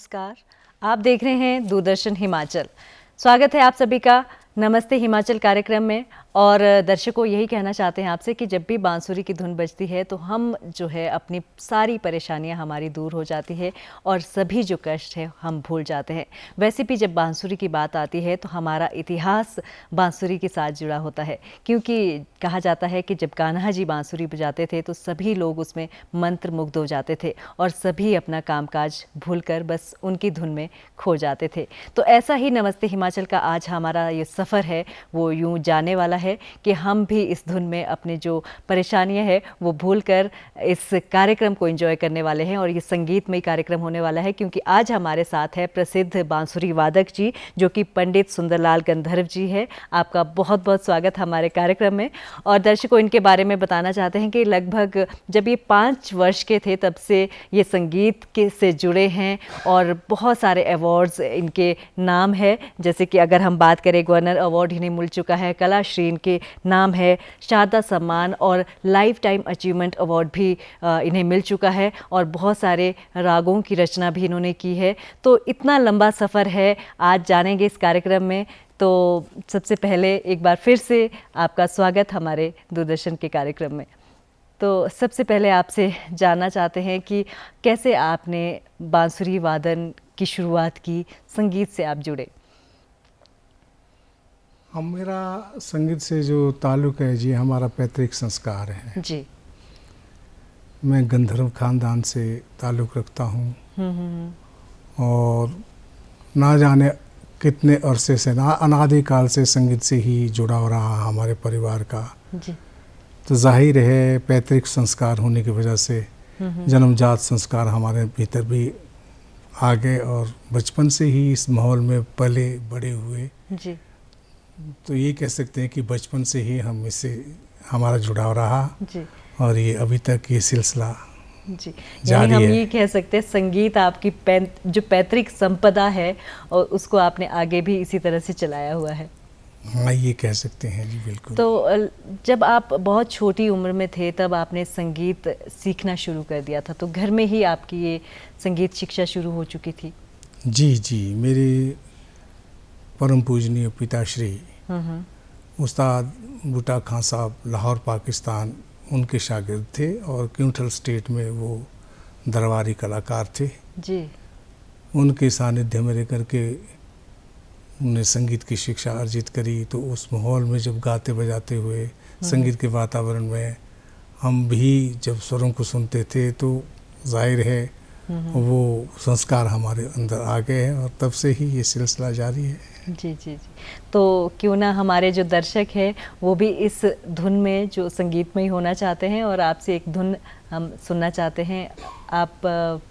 नमस्कार। आप देख रहे हैं दूरदर्शन हिमाचल। स्वागत है आप सभी का नमस्ते हिमाचल कार्यक्रम में। और दर्शकों, यही कहना चाहते हैं आपसे कि जब भी बांसुरी की धुन बजती है तो हम जो है अपनी सारी परेशानियां हमारी दूर हो जाती है और सभी जो कष्ट है हम भूल जाते हैं। वैसे भी जब बांसुरी की बात आती है तो हमारा इतिहास बांसुरी के साथ जुड़ा होता है, क्योंकि कहा जाता है कि जब कान्हा जी बांसुरी बजाते थे तो सभी लोग उसमें मंत्रमुग्ध हो जाते थे और सभी अपना कामकाज भूलकर बस उनकी धुन में खो जाते थे। तो ऐसा ही नमस्ते हिमाचल का आज हमारा ये सफ़र है वो यूं जाने वाला है कि हम भी इस धुन में अपने जो परेशानियां हैं वो भूलकर इस कार्यक्रम को एंजॉय करने वाले हैं। और ये संगीतमय कार्यक्रम होने वाला है, क्योंकि आज हमारे साथ है प्रसिद्ध बांसुरी वादक जी, जो कि पंडित सुंदरलाल गंधर्व जी है। आपका बहुत बहुत स्वागत हमारे कार्यक्रम में। और दर्शकों, इनके बारे में बताना चाहते हैं कि लगभग जब ये 5 वर्ष के थे तब से ये संगीत के से जुड़े हैं और बहुत सारे अवार्ड्स इनके नाम है। जैसे कि अगर हम बात करें, गवर्नर अवार्ड इन्हें मिल चुका है, कलाश्री इनके नाम है, शारदा सम्मान और लाइफ टाइम अचीवमेंट अवार्ड भी इन्हें मिल चुका है और बहुत सारे रागों की रचना भी इन्होंने की है। तो इतना लंबा सफ़र है, आज जानेंगे इस कार्यक्रम में। तो सबसे पहले एक बार फिर से आपका स्वागत हमारे दूरदर्शन के कार्यक्रम में। तो सबसे पहले आपसे जानना चाहते हैं कि कैसे आपने बांसुरी वादन की शुरुआत की, संगीत से आप जुड़े। हम मेरा संगीत से जो ताल्लुक़ है जी, हमारा पैतृक संस्कार है जी। मैं गंधर्व खानदान से ताल्लुक़ रखता हूँ और ना जाने कितने अरसे से, ना अनादिकाल से संगीत से ही जुड़ाव रहा हमारे परिवार का। जी। तो जाहिर है पैतृक संस्कार होने की वजह से जन्मजात संस्कार हमारे भीतर भी आ गए और बचपन से ही इस माहौल में पले बड़े हुए। जी। तो ये कह सकते हैं कि बचपन से ही हम इससे हमारा जुड़ाव रहा जी। और ये अभी तक ये सिलसिला जी, जारी यानी हम है। ये कह सकते हैं संगीत आपकी जो पैतृक संपदा है और उसको आपने आगे भी इसी तरह से चलाया हुआ है। हाँ, ये कह सकते हैं जी, बिल्कुल। तो जब आप बहुत छोटी उम्र में थे तब आपने संगीत सीखना शुरू कर दिया था, तो घर में ही आपकी ये संगीत शिक्षा शुरू हो चुकी थी? जी जी, मेरे परम पूजनीय पिताश्री उस्ताद बूटा खां साहब लाहौर पाकिस्तान उनके शागिर्द थे और क्यूंठल स्टेट में वो दरबारी कलाकार थे। जी। उनके सानिध्य में रह करके उन्हें संगीत की शिक्षा अर्जित करी। तो उस माहौल में जब गाते बजाते हुए संगीत के वातावरण में हम भी जब स्वरों को सुनते थे तो जाहिर है वो संस्कार हमारे अंदर आ गए हैं और तब से ही ये सिलसिला जारी है। जी जी जी। तो क्यों ना हमारे जो दर्शक हैं वो भी इस धुन में जो संगीतमय होना चाहते हैं और आपसे एक धुन हम सुनना चाहते हैं। आप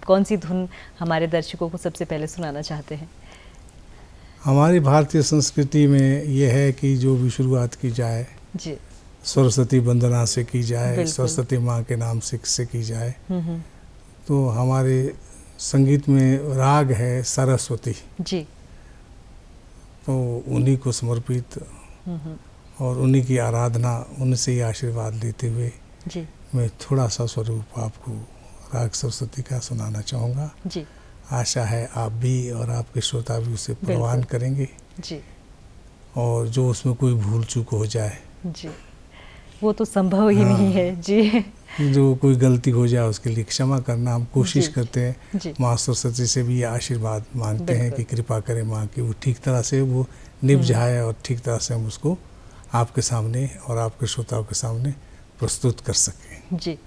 कौन सी धुन हमारे दर्शकों को सबसे पहले सुनाना चाहते हैं? हमारी भारतीय संस्कृति में ये है कि जो भी शुरुआत की जाए जी, सरस्वती वंदना से की जाए, बिल्कुल। सरस्वती माँ के नाम से की जाए। तो हमारे संगीत में राग है सरस्वती, जी। तो उन्हीं को समर्पित और उन्हीं की आराधना, उनसे ही आशीर्वाद लेते हुए जी। मैं थोड़ा सा स्वरूप आपको राग सरस्वती का सुनाना चाहूँगा। जी। आशा है आप भी और आपके श्रोता भी उसे प्रवान करेंगे जी। और जो उसमें कोई भूल चूक हो जाए, जी, वो तो संभव ही नहीं है। जी। जो कोई गलती हो जाए उसके लिए क्षमा करना हम कोशिश जी, करते हैं। जी। माँ सरस्वती से भी ये आशीर्वाद मांगते हैं कि बिल्कुल। कृपा करें माँ की वो ठीक तरह से वो निभ जाए और ठीक तरह से हम उसको आपके सामने और आपके श्रोताओं के सामने प्रस्तुत कर सकें। जी।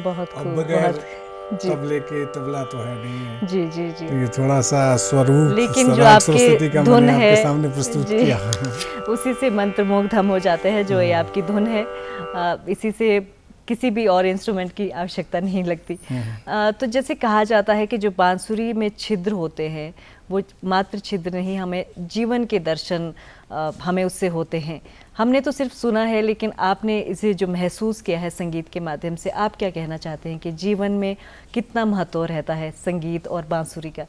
बहुत अब खूब, बगैर बहुत जी तबले के तबला तो है नहीं। जी जी जी। तो ये थोड़ा सा स्वरूप लेकिन जो राग आपकी सरस्वती का धुन मैंने है आपके सामने प्रस्तुत जी, किया। उसी से मंत्रमुग्ध हम हो जाते हैं। जो ये आपकी धुन है, इसी से किसी भी और इंस्ट्रूमेंट की आवश्यकता नहीं लगती। तो जैसे कहा जाता है कि जो बांसुरी में छिद्र होते हैं वो मात्र छिद्र नहीं, हमें जीवन के दर्शन हमें उससे होते हैं। हमने तो सिर्फ सुना है, लेकिन आपने इसे जो महसूस किया है संगीत के माध्यम से, आप क्या कहना चाहते हैं कि जीवन में कितना महत्व रहता है संगीत और बांसुरी का?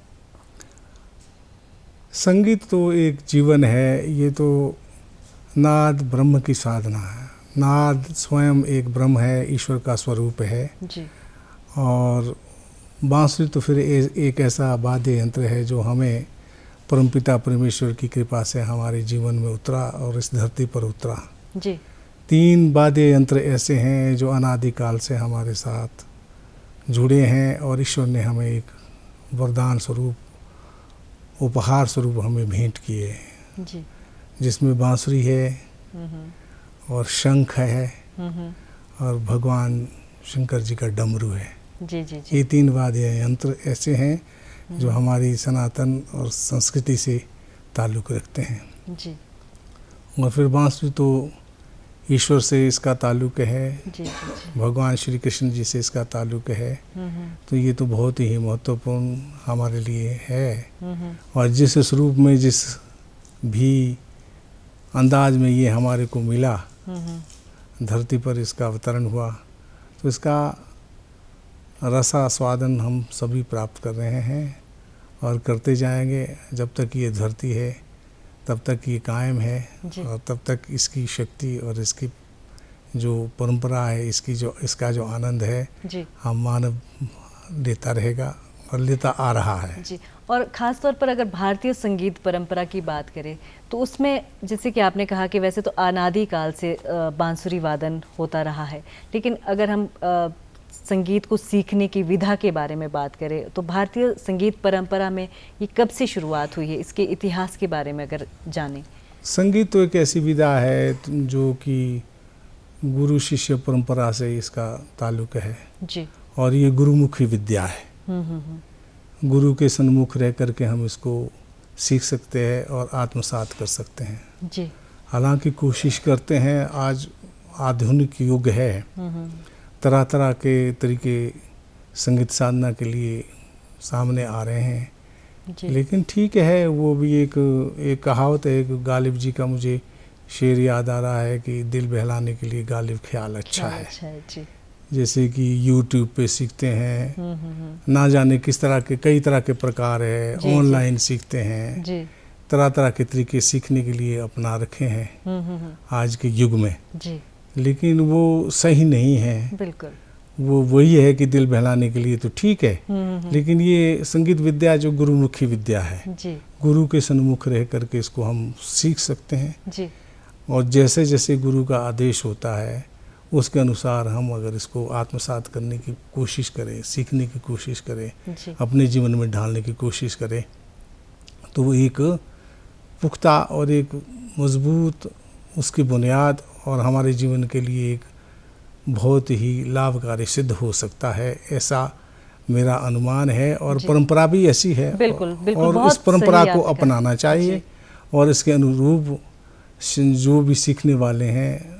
संगीत तो एक जीवन है। ये तो नाद ब्रह्म की साधना है। नाद स्वयं एक ब्रह्म है, ईश्वर का स्वरूप है जी। और बांसुरी तो फिर एक ऐसा वाद्य यंत्र है जो हमें परमपिता परमेश्वर की कृपा से हमारे जीवन में उतरा और इस धरती पर उतरा। जी। 3 वाद्य यंत्र ऐसे हैं जो अनादिकाल से हमारे साथ जुड़े हैं और ईश्वर ने हमें एक वरदान स्वरूप, उपहार स्वरूप हमें भेंट किए हैं, जी। जिसमें बांसुरी है और शंख है और भगवान शंकर जी का डमरू है। जी जी जी। ये 3 वाद्य यंत्र ऐसे हैं जो हमारी सनातन और संस्कृति से ताल्लुक़ रखते हैं। जी और फिर बांसुरी तो ईश्वर से इसका ताल्लुक़ है, जी जी भगवान श्री कृष्ण जी से इसका ताल्लुक़ है। तो ये तो बहुत ही महत्वपूर्ण हमारे लिए है। और जिस स्वरूप में, जिस भी अंदाज में ये हमारे को मिला, धरती पर इसका अवतरण हुआ, तो इसका रसास्वादन हम सभी प्राप्त कर रहे हैं और करते जाएंगे। जब तक ये धरती है तब तक ये कायम है और तब तक इसकी शक्ति और इसकी जो परंपरा है, इसका जो आनंद है जी। हम मानव लेता रहेगा और लेता आ रहा है जी। और ख़ास तौर पर अगर भारतीय संगीत परंपरा की बात करें तो उसमें जैसे कि आपने कहा कि वैसे तो अनादि काल से बांसुरी वादन होता रहा है, लेकिन अगर हम संगीत को सीखने की विधा के बारे में बात करें तो भारतीय संगीत परंपरा में ये कब से शुरुआत हुई है, इसके इतिहास के बारे में अगर जानें। संगीत तो एक ऐसी विधा है जो कि गुरु शिष्य परंपरा से इसका ताल्लुक है जी। और ये गुरुमुखी विद्या है। गुरु के सन्मुख रह करके हम इसको सीख सकते हैं और आत्मसात कर सकते हैं जी। हालांकि कोशिश करते हैं, आज आधुनिक युग है, तरह तरह के तरीके संगीत साधना के लिए सामने आ रहे हैं जी। लेकिन ठीक है, वो भी एक कहावत है, एक गालिब जी का मुझे शेर याद आ रहा है कि दिल बहलाने के लिए गालिब ख्याल अच्छा है। जी। जैसे कि YouTube पे सीखते हैं, ना जाने किस तरह के, कई तरह के प्रकार है, ऑनलाइन सीखते हैं जी। तरह तरह के तरीके सीखने के लिए अपना रखे हैं आज के युग में जी। लेकिन वो सही नहीं है। बिल्कुल। वो वही है कि दिल बहलाने के लिए तो ठीक है, लेकिन ये संगीत विद्या जो गुरुमुखी विद्या है जी। गुरु के सन्मुख रह करके इसको हम सीख सकते हैं जी। और जैसे जैसे गुरु का आदेश होता है उसके अनुसार हम अगर इसको आत्मसात करने की कोशिश करें, सीखने की कोशिश करें, अपने जीवन में ढालने की कोशिश करें तो वो एक पुख्ता और एक मजबूत उसकी बुनियाद और हमारे जीवन के लिए एक बहुत ही लाभकारी सिद्ध हो सकता है, ऐसा मेरा अनुमान है। और परंपरा भी ऐसी है। बिल्कुल, बिल्कुल, और इस परंपरा को अपनाना चाहिए और इसके अनुरूप जो भी सीखने वाले हैं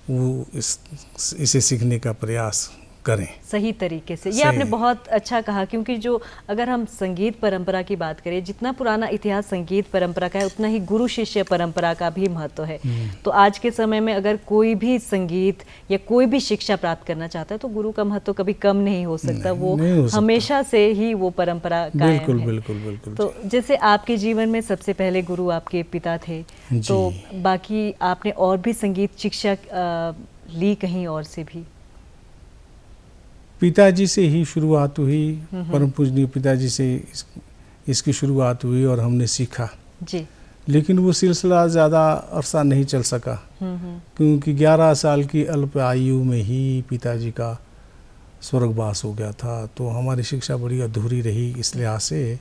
वो इसे सीखने का प्रयास करें सही तरीके से। ये आपने बहुत अच्छा कहा, क्योंकि जो अगर हम संगीत परंपरा की बात करें, जितना पुराना इतिहास संगीत परंपरा का है उतना ही गुरु शिष्य परंपरा का भी महत्व है। तो आज के समय में अगर कोई भी संगीत या कोई भी शिक्षा प्राप्त करना चाहता है तो गुरु का महत्व कभी कम नहीं हो सकता। वो हमेशा से ही वो परंपरा कायम है। बिल्कुल बिल्कुल। तो जैसे आपके जीवन में सबसे पहले गुरु आपके पिता थे, तो बाकी आपने और भी संगीत शिक्षा ली कहीं और से भी? पिताजी से ही शुरुआत हुई, परम पूजनीय पिताजी से इसकी शुरुआत हुई और हमने सीखा जी। लेकिन वो सिलसिला ज़्यादा अरसा नहीं चल सका क्योंकि 11 साल की अल्प आयु में ही पिताजी का स्वर्गवास हो गया था। तो हमारी शिक्षा बड़ी अधूरी रही इस लिहाज से।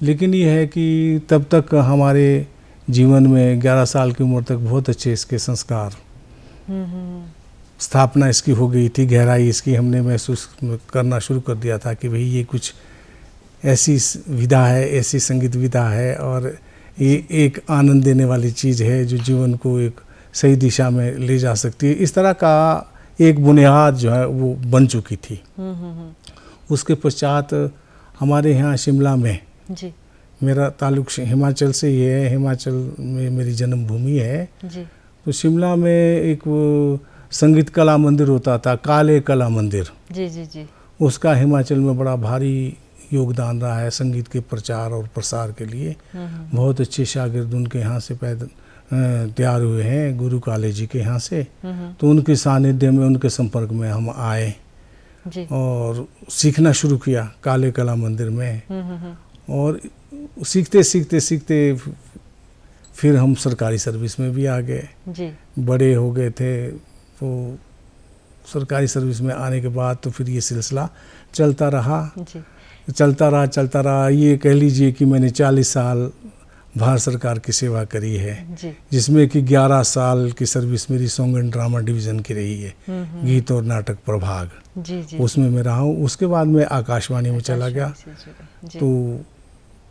लेकिन ये है कि तब तक हमारे जीवन में 11 साल की उम्र तक बहुत अच्छे इसके संस्कार स्थापना इसकी हो गई थी, गहराई इसकी हमने महसूस करना शुरू कर दिया था कि भाई ये कुछ ऐसी विधा है, ऐसी संगीत विधा है और ये एक आनंद देने वाली चीज़ है जो जीवन को एक सही दिशा में ले जा सकती है। इस तरह का एक बुनियाद जो है वो बन चुकी थी। उसके पश्चात हमारे यहाँ शिमला में जी। मेरा ताल्लुक हिमाचल से ही है, हिमाचल में मेरी जन्मभूमि है जी। तो शिमला में एक वो संगीत कला मंदिर होता था, काले कला मंदिर। जी जी जी। उसका हिमाचल में बड़ा भारी योगदान रहा है संगीत के प्रचार और प्रसार के लिए। बहुत अच्छे शागिर्द उनके यहाँ से पैदा तैयार हुए हैं, गुरु काले जी के यहाँ से। तो उनके सानिध्य में, उनके संपर्क में हम आए जी। और सीखना शुरू किया काले कला मंदिर में। और सीखते सीखते सीखते फिर हम सरकारी सर्विस में भी आ गए जी। बड़े हो गए थे। तो सरकारी सर्विस में आने के बाद तो फिर ये सिलसिला चलता रहा जी। चलता रहा। ये कह लीजिए कि मैंने 40 साल भारत सरकार की सेवा करी है जी। जिसमें कि 11 साल की सर्विस मेरी सॉन्ग एंड ड्रामा डिवीज़न की रही है, गीत और नाटक प्रभाग। जी जी। उसमें मैं रहा हूँ। उसके बाद मैं आकाशवाणी में चला गया। जी। तो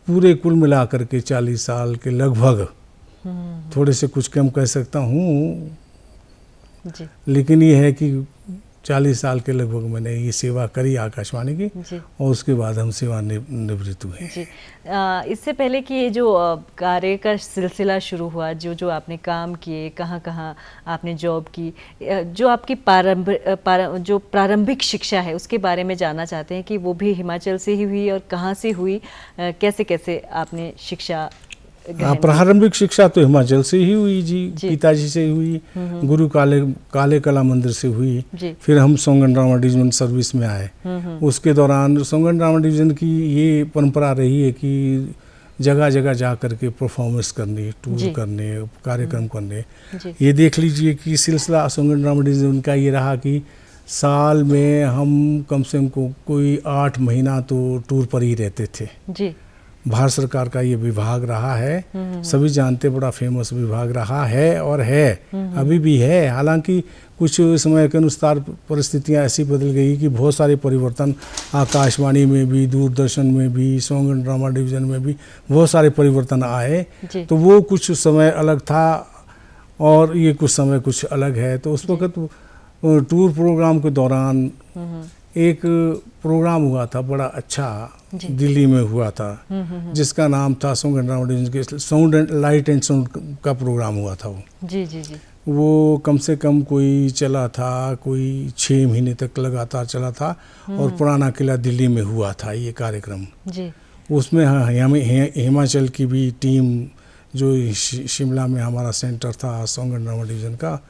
पूरे कुल मिलाकर के 40 साल के लगभग, थोड़े से कुछ कम कह सकता हूँ, लेकिन ये है कि 40 साल के लगभग मैंने ये सेवा करी आकाशवाणी की जी। और उसके बाद हम सेवा निवृत्त हुए जी। इससे पहले कि ये जो कार्य का सिलसिला शुरू हुआ, जो जो आपने काम किए, कहाँ कहाँ आपने जॉब की, जो आपकी जो प्रारंभिक शिक्षा है उसके बारे में जानना चाहते हैं कि वो भी हिमाचल से ही हुई और कहाँ से हुई, कैसे कैसे आपने शिक्षा प्रारंभिक शिक्षा तो हिमाचल से ही हुई जी। पिताजी से हुई, गुरु काले कला मंदिर से हुई। फिर हम song and drama division service में आए। उसके दौरान सॉन्ग एंड ड्रामा डिवीजन की ये परंपरा रही है कि जगह जगह जा करके परफॉर्मेंस करने, टूर करने, कार्यक्रम करने। ये देख लीजिए कि सिलसिला सॉन्ग एंड ड्रामा डिवीजन का ये रहा कि साल में हम कम से कम कोई 8 महीना तो टूर पर ही रहते थे जी। भारत सरकार का ये विभाग रहा है, सभी जानते, बड़ा फेमस विभाग रहा है और है, अभी भी है। हालांकि कुछ समय के अनुसार परिस्थितियां ऐसी बदल गई कि बहुत सारे परिवर्तन आकाशवाणी में भी, दूरदर्शन में भी, सॉन्ग एंड ड्रामा डिवीज़न में भी बहुत सारे परिवर्तन आए। तो वो कुछ समय अलग था और ये कुछ समय कुछ अलग है। तो उस वक्त टूर प्रोग्राम के दौरान एक प्रोग्राम हुआ था बड़ा अच्छा, दिल्ली में हुआ था, जिसका नाम था सॉन्ग एंड ड्रामा डिवीजन के sound and light and sound का प्रोग्राम हुआ था वो। जी जी जी। वो कम से कम कोई चला था, कोई 6 महीने तक लगातार चला था और पुराना किला दिल्ली में हुआ था ये कार्यक्रम जी। उसमें हिमाचल की भी टीम, जो शिमला में हमारा सेंटर था सॉन्ग एंड ड्रामा डिवीज़न का,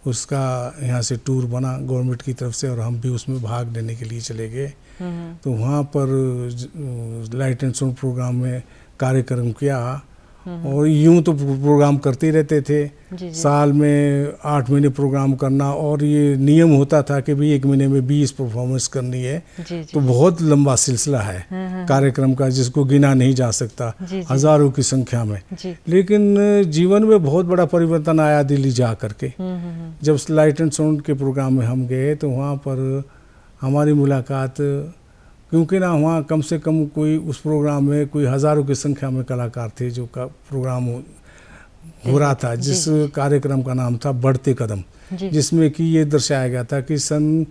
उसका यहाँ से टूर बना गवर्नमेंट की तरफ से और हम भी उसमें भाग लेने के लिए चले गए। तो वहाँ पर लाइट एंड साउंड प्रोग्राम में कार्यक्रम किया और यूं तो प्रोग्राम करते रहते थे। साल में 8 महीने प्रोग्राम करना और ये नियम होता था कि भाई 1 महीने में 20 परफॉर्मेंस करनी है। तो बहुत लंबा सिलसिला है कार्यक्रम का, जिसको गिना नहीं जा सकता, हजारों की संख्या में। लेकिन जीवन में बहुत बड़ा परिवर्तन आया दिल्ली जा करके। जब लाइट एंड साउंड के प्रोग्राम में हम गए तो वहाँ पर हमारी मुलाकात, क्योंकि ना वहाँ कम से कम कोई उस प्रोग्राम में कोई हज़ारों की संख्या में कलाकार थे जो का प्रोग्राम हो रहा था, जिस कार्यक्रम का नाम था बढ़ते कदम, जिसमें कि ये दर्शाया गया था कि सन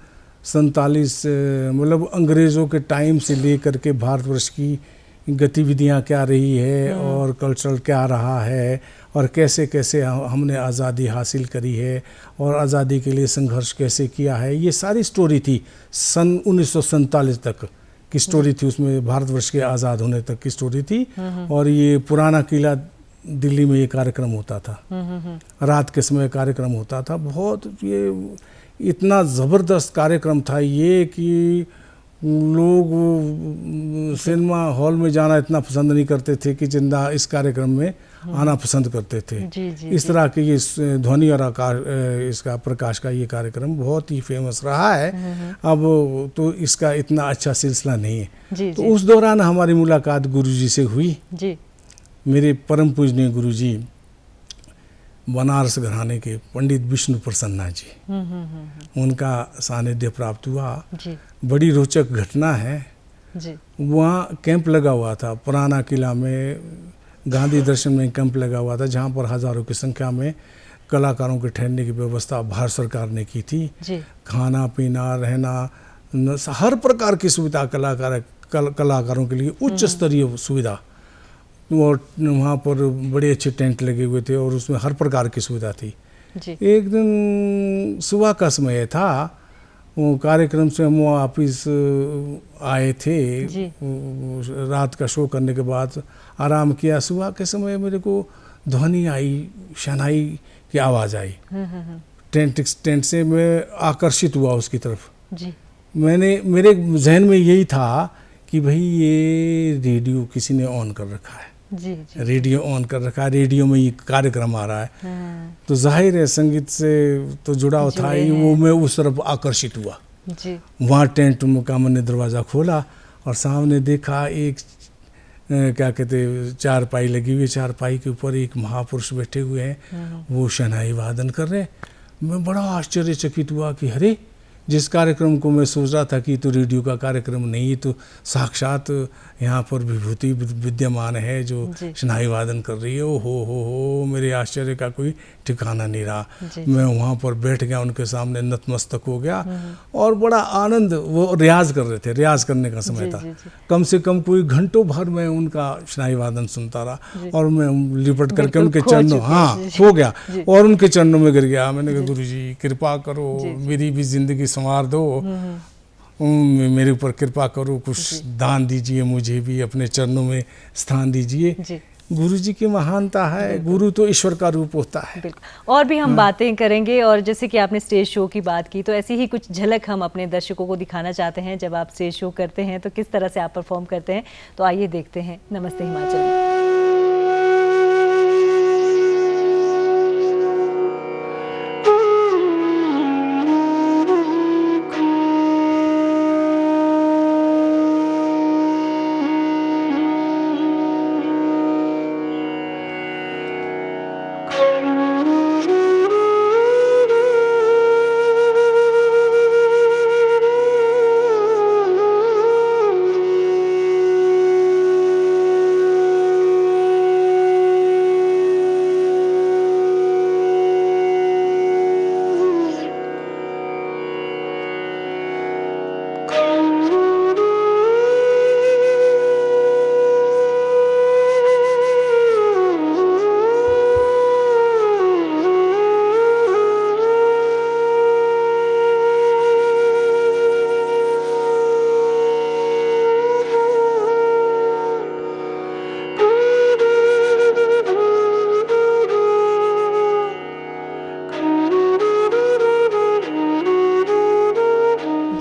47 मतलब अंग्रेज़ों के टाइम से लेकर के भारतवर्ष की गतिविधियाँ क्या रही है और कल्चरल क्या रहा है और कैसे कैसे हमने आज़ादी हासिल करी है और आज़ादी के लिए संघर्ष कैसे किया है। ये सारी स्टोरी थी सन 1947 तक की स्टोरी थी, उसमें भारतवर्ष के आज़ाद होने तक की स्टोरी थी। और ये पुराना किला दिल्ली में ये कार्यक्रम होता था, रात के समय कार्यक्रम होता था। बहुत ये इतना ज़बरदस्त कार्यक्रम था ये कि लोग सिनेमा हॉल में जाना इतना पसंद नहीं करते थे कि जिंदा इस कार्यक्रम में आना पसंद करते थे। इस तरह के ये ध्वनि और आकार इसका प्रकाश का ये कार्यक्रम बहुत ही फेमस रहा है। अब तो इसका इतना अच्छा सिलसिला नहीं है। तो उस दौरान हमारी मुलाकात गुरुजी से हुई। मेरे परम पूजनीय गुरुजी बनारस घराने के पंडित विष्णु प्रसन्ना जी, उनका सानिध्य प्राप्त हुआ। जी बड़ी रोचक घटना है। जी वहाँ कैंप लगा हुआ था, पुराना किला में गांधी दर्शन में कैंप लगा हुआ था, जहाँ पर हजारों की संख्या में कलाकारों के ठहरने की व्यवस्था भारत सरकार ने की थी। जी खाना पीना रहना हर प्रकार की सुविधा कलाकारों के लिए उच्च स्तरीय सुविधा। और वहाँ पर बड़े अच्छे टेंट लगे हुए थे और उसमें हर प्रकार की सुविधा थी। जी एक दिन सुबह का समय था, वो कार्यक्रम से हम वापिस आए थे। जी। रात का शो करने के बाद आराम किया। सुबह के समय मेरे को ध्वनि आई, शहनाई की आवाज़ आई। टेंट से मैं आकर्षित हुआ उसकी तरफ। जी मेरे जहन में यही था कि भाई ये रेडियो किसी ने ऑन कर रखा है। जी जी रेडियो ऑन कर रखा है, रेडियो में ये कार्यक्रम आ रहा है। तो जाहिर है संगीत से तो जुड़ाव था ही, वो मैं उस तरफ आकर्षित हुआ। जी वहाँ टेंट का मैंने दरवाज़ा खोला और सामने देखा एक क्या कहते चारपाई लगी हुई है, चारपाई के ऊपर एक महापुरुष बैठे हुए हैं, वो शहनाई वादन कर रहे हैं। मैं बड़ा आश्चर्यचकित हुआ कि अरे, जिस कार्यक्रम को मैं सोच रहा था कि तो रेडियो का कार्यक्रम नहीं, तो साक्षात यहाँ पर विभूति विद्यमान है जो शहनाई वादन कर रही है। ओ हो, मेरे आश्चर्य का कोई ठिकाना नहीं रहा। मैं वहाँ पर बैठ गया, उनके सामने नतमस्तक हो गया और बड़ा आनंद। वो रियाज कर रहे थे, रियाज करने का समय था। कम से कम कोई घंटों भर मैं उनका शहनाई वादन सुनता रहा और मैं लिपट करके उनके चरणों खो गया और उनके चरणों में गिर गया। मैंने कहा, गुरु जी कृपा करो, मेरी भी जिंदगी संवार दो, मेरे ऊपर कृपा करो, कुछ दान दीजिए, मुझे भी अपने चरणों में स्थान दीजिए। गुरु जी की महानता है, गुरु तो ईश्वर का रूप होता है। बिल्कुल। और भी हम बातें करेंगे, और जैसे कि आपने स्टेज शो की बात की, तो ऐसी ही कुछ झलक हम अपने दर्शकों को दिखाना चाहते हैं। जब आप स्टेज शो करते हैं तो किस तरह से आप परफॉर्म करते हैं, तो आइए देखते हैं नमस्ते हिमाचल में।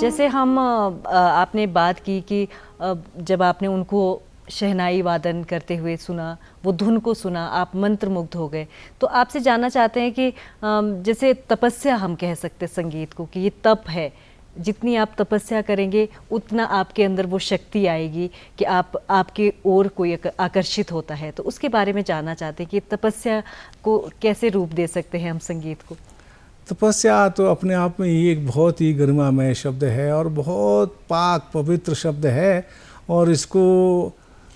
जैसे हम आपने बात की कि जब आपने उनको शहनाई वादन करते हुए सुना, वो धुन को सुना, आप मंत्रमुग्ध हो गए। तो आपसे जानना चाहते हैं कि जैसे तपस्या हम कह सकते हैं संगीत को, कि ये तप है, जितनी आप तपस्या करेंगे उतना आपके अंदर वो शक्ति आएगी कि आपके ओर कोई आकर्षित होता है। तो उसके बारे में जानना चाहते हैं कि तपस्या को कैसे रूप दे सकते हैं हम संगीत को। तपस्या तो अपने आप में ही एक बहुत ही गरिमामय शब्द है और बहुत पाक पवित्र शब्द है, और इसको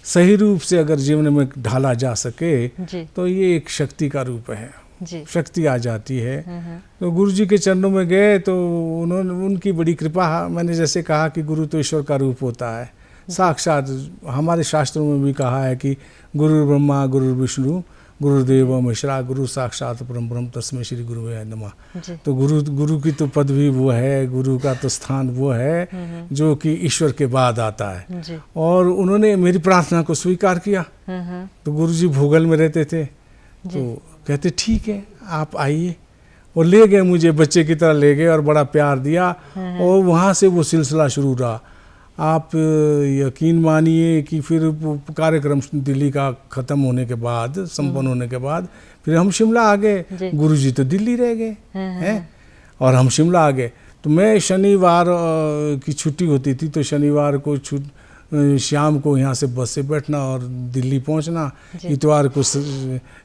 सही रूप से अगर जीवन में ढाला जा सके तो ये एक शक्ति का रूप है। शक्ति आ जाती है। तो गुरु जी के चरणों में गए तो उनकी बड़ी कृपा। मैंने जैसे कहा कि गुरु तो ईश्वर का रूप होता है, साक्षात। हमारे शास्त्रों में भी कहा है कि गुरु ब्रह्मा गुरु विष्णु गुरुदेव महेश्वरा गुरु साक्षात परम ब्रह्म तस्मै श्री गुरुवे नमः। तो गुरु की तो पद भी वो है, गुरु का तो स्थान वो है जो कि ईश्वर के बाद आता है। और उन्होंने मेरी प्रार्थना को स्वीकार किया। तो गुरु जी भोगल में रहते थे, तो कहते ठीक है आप आइए, और ले गए, मुझे बच्चे की तरह ले गए और बड़ा प्यार दिया। और वहाँ से वो सिलसिला शुरू रहा। आप यकीन मानिए कि फिर कार्यक्रम दिल्ली का ख़त्म होने के बाद, संपन्न होने के बाद, फिर हम शिमला आ गए। गुरुजी तो दिल्ली रह गए हैं और हम शिमला आ गए। तो मैं शनिवार की छुट्टी होती थी, तो शनिवार को शाम को यहाँ से बस से बैठना और दिल्ली पहुँचना, इतवार को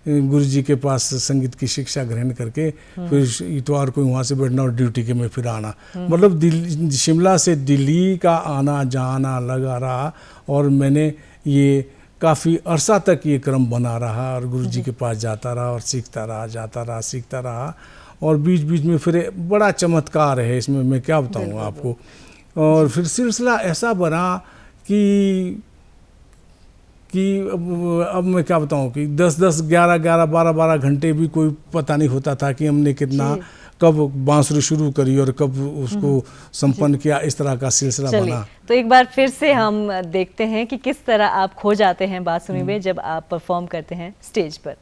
गुरु जी के पास संगीत की शिक्षा ग्रहण करके फिर इतवार को वहाँ से बैठना और ड्यूटी के में फिर आना। मतलब शिमला से दिल्ली का आना जाना लगा रहा और मैंने ये काफ़ी अरसा तक ये क्रम बना रहा और गुरु जी के पास जाता रहा और सीखता रहा, जाता रहा, सीखता रहा। और बीच बीच में फिर बड़ा चमत्कार है इसमें, मैं क्या बताऊँ आपको। और फिर सिलसिला ऐसा बना कि अब मैं क्या बताऊँ कि 10-10, 11-11, 12-12 घंटे भी कोई पता नहीं होता था कि हमने कितना कब बांसुरी शुरू करी और कब उसको संपन्न किया। इस तरह का सिलसिला बना। तो एक बार फिर से हम देखते हैं कि किस तरह आप खो जाते हैं बांसुरी में जब आप परफॉर्म करते हैं स्टेज पर।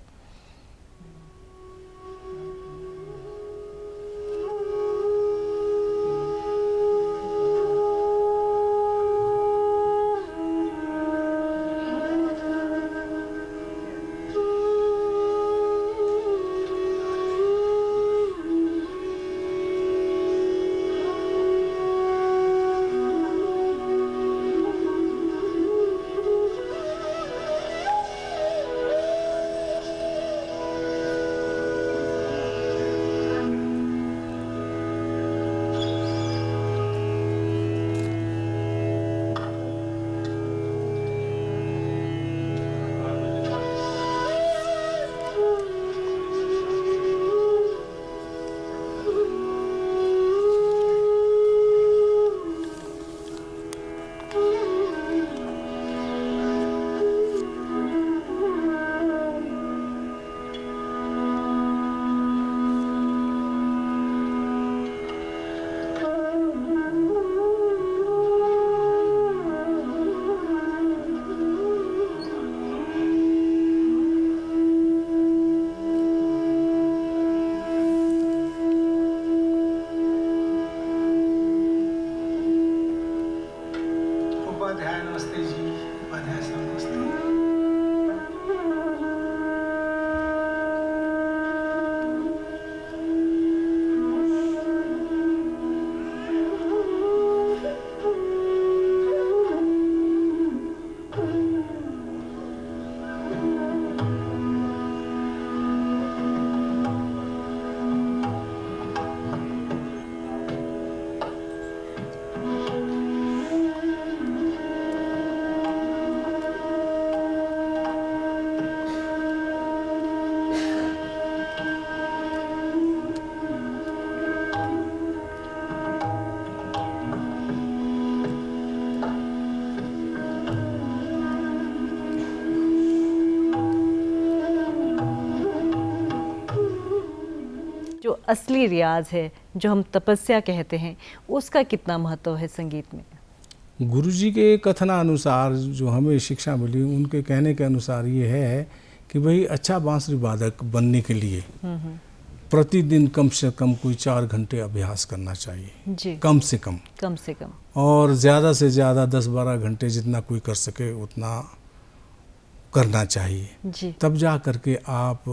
जो असली रियाज है, जो हम तपस्या कहते हैं, उसका कितना महत्व है संगीत में? गुरु जी के कथनानुसार जो हमें शिक्षा मिली, उनके कहने के अनुसार ये है कि भाई अच्छा बांसुरी वादक बनने के लिए प्रतिदिन कम से कम कोई 4 घंटे अभ्यास करना चाहिए जी। कम से कम और ज़्यादा से ज़्यादा 10-12 घंटे जितना कोई कर सके उतना करना चाहिए जी। तब जा करके आप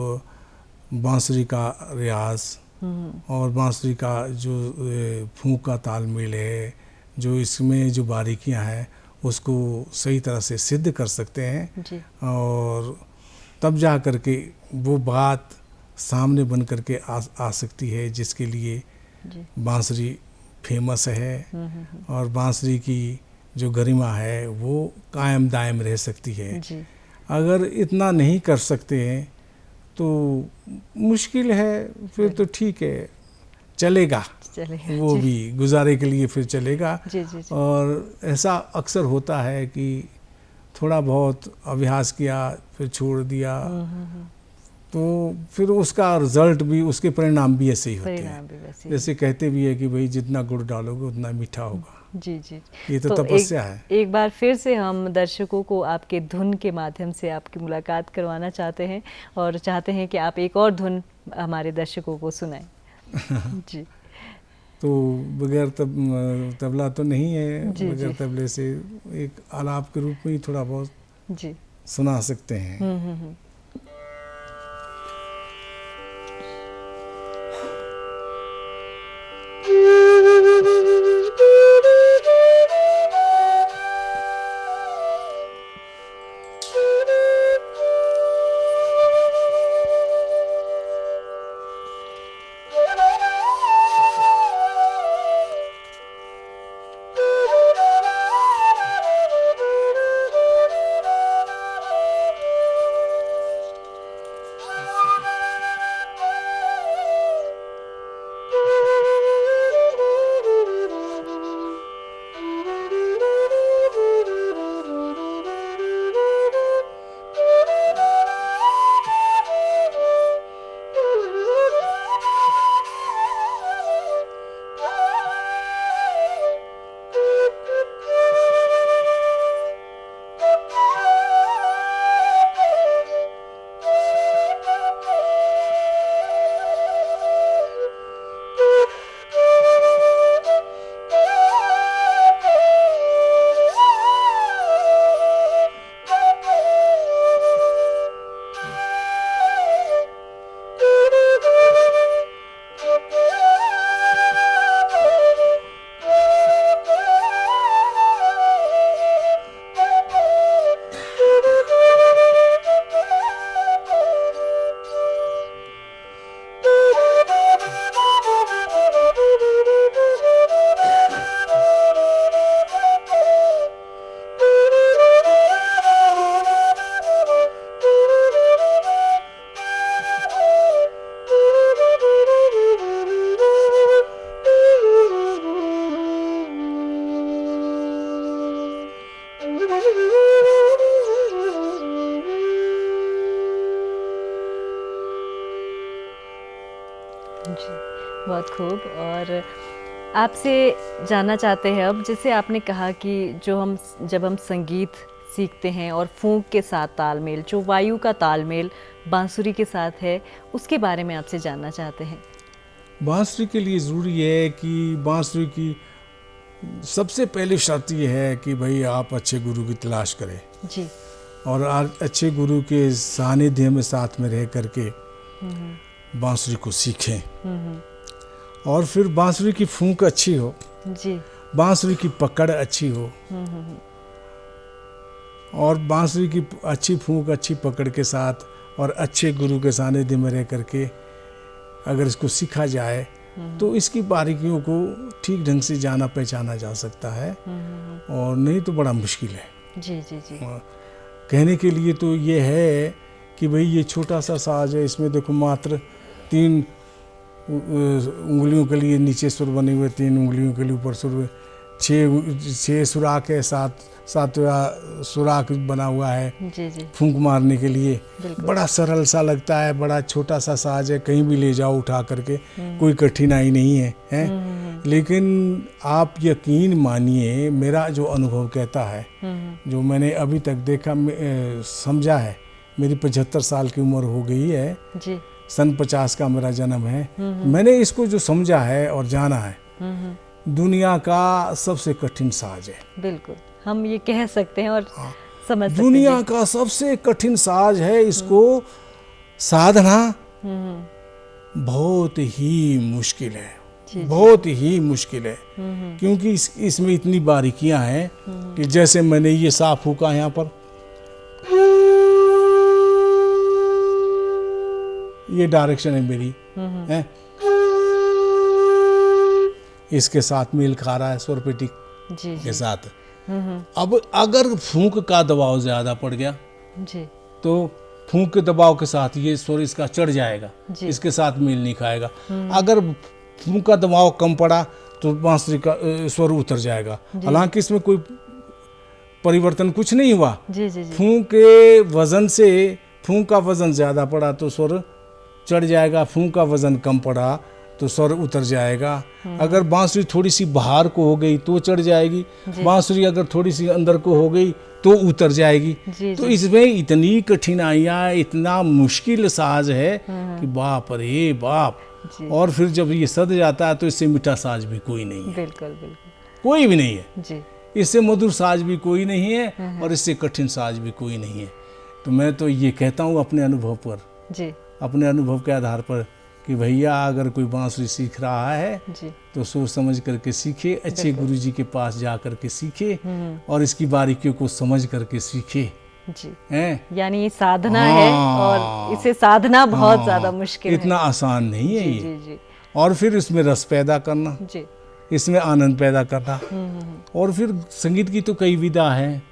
बांसुरी का रियाज और बांसुरी का जो फूंक का तालमेल है, जो इसमें जो बारीकियां हैं, उसको सही तरह से सिद्ध कर सकते हैं जी। और तब जा करके वो बात सामने बन करके आ सकती है जिसके लिए बांसुरी फेमस है और बांसुरी की जो गरिमा है वो कायम दायम रह सकती है जी। अगर इतना नहीं कर सकते हैं तो मुश्किल है, फिर तो ठीक है, चलेगा वो जी। भी गुजारे के लिए फिर चलेगा। जी, जी, जी। और ऐसा अक्सर होता है कि थोड़ा बहुत अभ्यास किया फिर छोड़ दिया तो फिर उसका रिजल्ट भी, उसके परिणाम भी ऐसे ही होते हैं। जैसे कहते भी है कि भाई जितना गुड़ डालोगे उतना मीठा होगा। जी जी। ये तो तपस्या है। एक बार फिर से हम दर्शकों को आपके धुन के माध्यम से आपकी मुलाकात करवाना चाहते हैं और चाहते हैं कि आप एक और धुन हमारे दर्शकों को सुनाएं। जी। तो बगैर तबला तो नहीं है, बगैर तबले से एक आलाप के रूप में ही थोड़ा बहुत जी सुना सकते हैं। जी, बहुत खूब। और आपसे जानना चाहते हैं अब, जैसे आपने कहा कि जब हम संगीत सीखते हैं और फूंक के साथ तालमेल, जो वायु का तालमेल बांसुरी के साथ है, उसके बारे में आपसे जानना चाहते हैं। बांसुरी के लिए ज़रूरी है कि बांसुरी की सबसे पहली शर्त ये है कि भाई आप अच्छे गुरु की तलाश करें जी। और अच्छे गुरु के सानिध्य में साथ में रह करके बांसुरी को सीखें। और फिर बांसुरी की फूंक अच्छी हो जी। बांसुरी की पकड़ अच्छी हो और बांसुरी की अच्छी फूंक अच्छी पकड़ के साथ और अच्छे गुरु के सानिध्य में रह करके अगर इसको सीखा जाए तो इसकी बारीकियों को ठीक ढंग से जाना पहचाना जा सकता है, और नहीं तो बड़ा मुश्किल है। जी जी जी। कहने के लिए तो ये है कि भाई ये छोटा सा साज है, इसमें देखो मात्र 3 उंगलियों के लिए नीचे सुर बने हुए, 3 उंगलियों के लिए ऊपर सुर, 6 सुराख है, 7वां सुराख बना हुआ है जी जी। फूंक मारने के लिए। बिल्कुल। बड़ा सरल सा लगता है, बड़ा छोटा सा साज है, कहीं भी ले जाओ उठा करके, कोई कठिनाई नहीं है, लेकिन आप यकीन मानिए, मेरा जो अनुभव कहता है, जो मैंने अभी तक देखा समझा है, मेरी 75 साल की उम्र हो गई है जी। सन 50 का मेरा जन्म है। मैंने इसको जो समझा है और जाना है, दुनिया का सबसे कठिन साज है। बिल्कुल, हम ये कह सकते हैं और समझ सकते हैं। दुनिया का सबसे कठिन साज है, इसको साधना बहुत ही मुश्किल है, बहुत ही मुश्किल है, क्योंकि इसमें इतनी बारीकियां हैं कि जैसे मैंने ये साफ फूका यहाँ पर, ये डायरेक्शन है मेरी, है इसके साथ मेल खा रहा है स्वर पेटी के साथ। अब अगर फूंक का दबाव ज्यादा पड़ गया जी, तो फूंक के दबाव के साथ ये स्वर इसका चढ़ जाएगा, इसके साथ मेल नहीं खाएगा। अगर फूंक का दबाव कम पड़ा तो बांसुरी का स्वर उतर जाएगा। हालांकि इसमें कोई परिवर्तन कुछ नहीं हुआ। जी जी जी। फूंक के वजन से, फूंक का वजन ज्यादा पड़ा तो स्वर चढ़ जाएगा, फूंक का वजन कम पड़ा तो स्वर उतर जाएगा। अगर बांसुरी थोड़ी सी बाहर को हो गई तो चढ़ जाएगी, बांसुरी अगर थोड़ी सी अंदर को हो गई तो उतर जाएगी। तो इसमें इतनी कठिनाइयाँ, इतना मुश्किल साज है कि बाप रे बाप। और फिर जब ये सद जाता है तो इससे मीठा साज भी कोई नहीं है। बिल्कुल बिल्कुल, कोई भी नहीं है जी। इससे मधुर साज भी कोई नहीं है और इससे कठिन साज भी कोई नहीं है। तो मैं तो ये कहता हूँ अपने अनुभव पर जी, अपने अनुभव के आधार पर कि भैया अगर कोई बांसुरी सीख रहा है जी, तो सोच समझ करके सीखे, अच्छे गुरुजी के पास जा करके सीखे और इसकी बारीकियों को समझ करके सीखे। जी, हैं? यानी ये साधना है और इसे साधना बहुत ज्यादा मुश्किल है, इतना आसान नहीं है जी, ये। जी, जी, और फिर इसमें रस पैदा करना, जी, इसमें आनंद पैदा करना। और फिर संगीत की तो कई विधा है,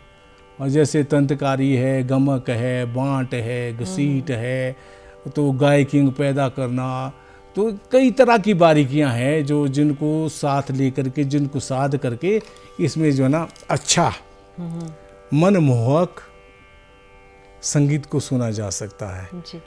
और जैसे तंत्रकारी है, गमक है, बांट है, घसीट है, तो गायकिंग पैदा करना, तो कई तरह की बारीकियां हैं जो जिनको साथ लेकर के, जिनको साध करके इसमें जो है ना अच्छा मनमोहक संगीत को सुना जा सकता है। जी।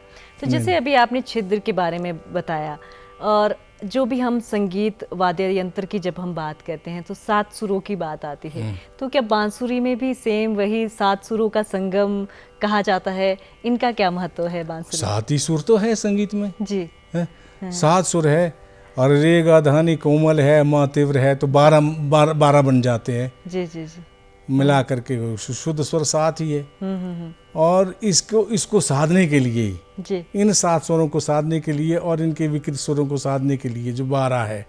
तो जैसे अभी आपने छिद्र के बारे में बताया, और जो भी हम संगीत वाद्य यंत्र की जब हम बात करते हैं तो 7 सुरों की बात आती है, तो क्या बांसुरी में भी सेम वही 7 सुरों का संगम कहा जाता है? इनका क्या महत्व है बांसुरी? 7 ही सुर तो है संगीत में जी, है? 7 सुर है, और रे गा धानी कोमल है, माँ तीव्र है, तो 12 बन जाते हैं। जी जी जी, मिला करके शुद्ध स्वर 7 ही है। और इसको साधने के लिए ही, जी, इन 7 स्वरों को साधने के लिए और इनके विकृत स्वरों को साधने के लिए जो 12 है,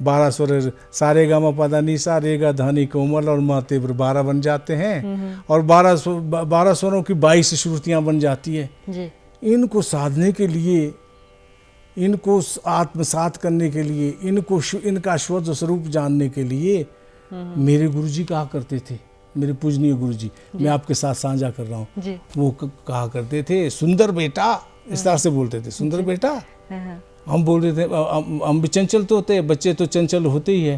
12 स्वर सारे गा मा पा धा नी सा, रे गा धानी कोमल और मा तीव्र 12 बन जाते हैं, और 12 स्वरों की 22 श्रुतियां बन जाती है। जी, इनको साधने के लिए, इनको आत्मसात करने के लिए, इनका शुद्ध स्वरूप जानने के लिए मेरे गुरुजी कहा करते थे, मेरे पूजनीय गुरुजी, मैं आपके साथ साझा कर रहा हूँ, वो कहा करते थे, सुंदर बेटा, इस तरह से बोलते थे, सुंदर बेटा। हम बोल रहे थे, हम भी चंचल तो होते हैं, बच्चे तो चंचल होते ही है,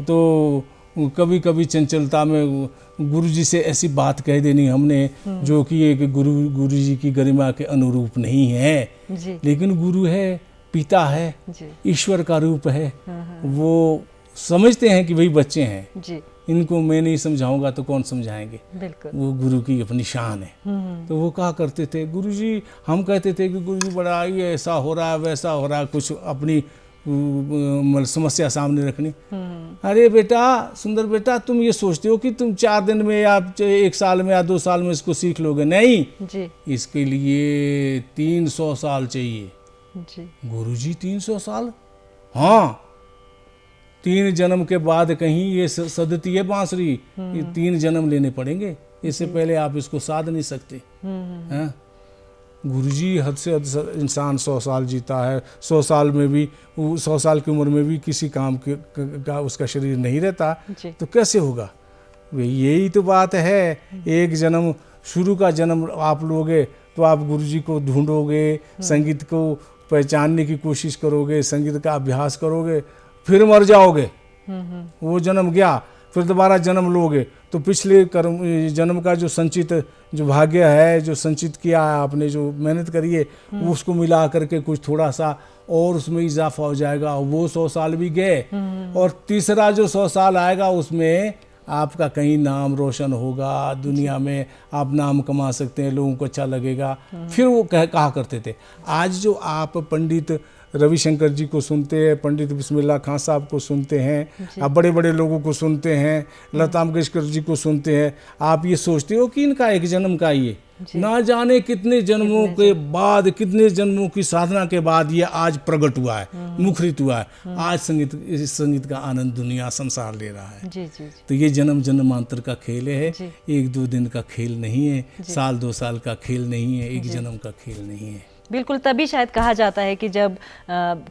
तो कभी कभी चंचलता में गुरुजी से ऐसी बात कह देनी हमने जो कि एक गुरुजी की गरिमा के अनुरूप नहीं है, लेकिन गुरु है पिता है, जी ईश्वर का रूप है, वो समझते हैं कि वही बच्चे हैं, जी इनको मैं नहीं समझाऊंगा तो कौन समझाएंगे। बिल्कुल। वो गुरु की अपनी शान है। तो वो कहा करते थे, गुरुजी, हम कहते थे कि गुरुजी बड़ा ये ऐसा हो रहा है वैसा हो रहा है, कुछ अपनी समस्या सामने रखनी। अरे बेटा, सुंदर बेटा, तुम ये सोचते हो कि तुम 4 दिन में या 1 साल में या 2 साल में इसको सीख लोगे, नहीं जी इसके लिए 300 साल चाहिए। जी गुरुजी 300 साल? हाँ, 3 जन्म के बाद कहीं ये सदती है बांसुरी, ये 3 जन्म लेने पड़ेंगे, इससे पहले आप इसको साध नहीं सकते। हैं? गुरुजी हद से हद इंसान 100 साल जीता है, 100 साल में भी, 100 साल की उम्र में भी किसी काम का उसका शरीर नहीं रहता, तो कैसे होगा? यही तो बात है। एक जन्म, शुरू का जन्म आप लोगे तो आप गुरुजी को ढूंढोगे, संगीत को पहचानने की कोशिश करोगे, संगीत का अभ्यास करोगे, फिर मर जाओगे, वो जन्म गया, फिर दोबारा जन्म लोगे तो पिछले कर्म जन्म का जो संचित जो भाग्य है, जो संचित किया है आपने, जो मेहनत करी है, उसको मिला करके कुछ थोड़ा सा और उसमें इजाफा हो जाएगा, वो 100 साल भी गए, और तीसरा जो 100 साल आएगा उसमें आपका कहीं नाम रोशन होगा, दुनिया में आप नाम कमा सकते हैं, लोगों को अच्छा लगेगा। फिर वो कहा करते थे। आज जो आप पंडित रविशंकर जी को सुनते हैं, पंडित बिस्मिल्लाह खान साहब को सुनते हैं, आप बड़े बड़े लोगों को सुनते हैं, लता मंगेशकर जी को सुनते हैं, आप ये सोचते हो कि इनका एक जन्म का ये ना जाने कितने जन्मों के बाद, कितने जन्मों की साधना के बाद ये आज प्रकट हुआ है, मुखरित हुआ है। आज संगीत का आनंद दुनिया संसार ले रहा है। जी जी। तो ये जन्म जन्मांतर का खेल है, 1-2 दिन का खेल नहीं है, साल 2 साल का खेल नहीं है, एक जन्म का खेल नहीं है। बिल्कुल, तभी शायद कहा जाता है कि जब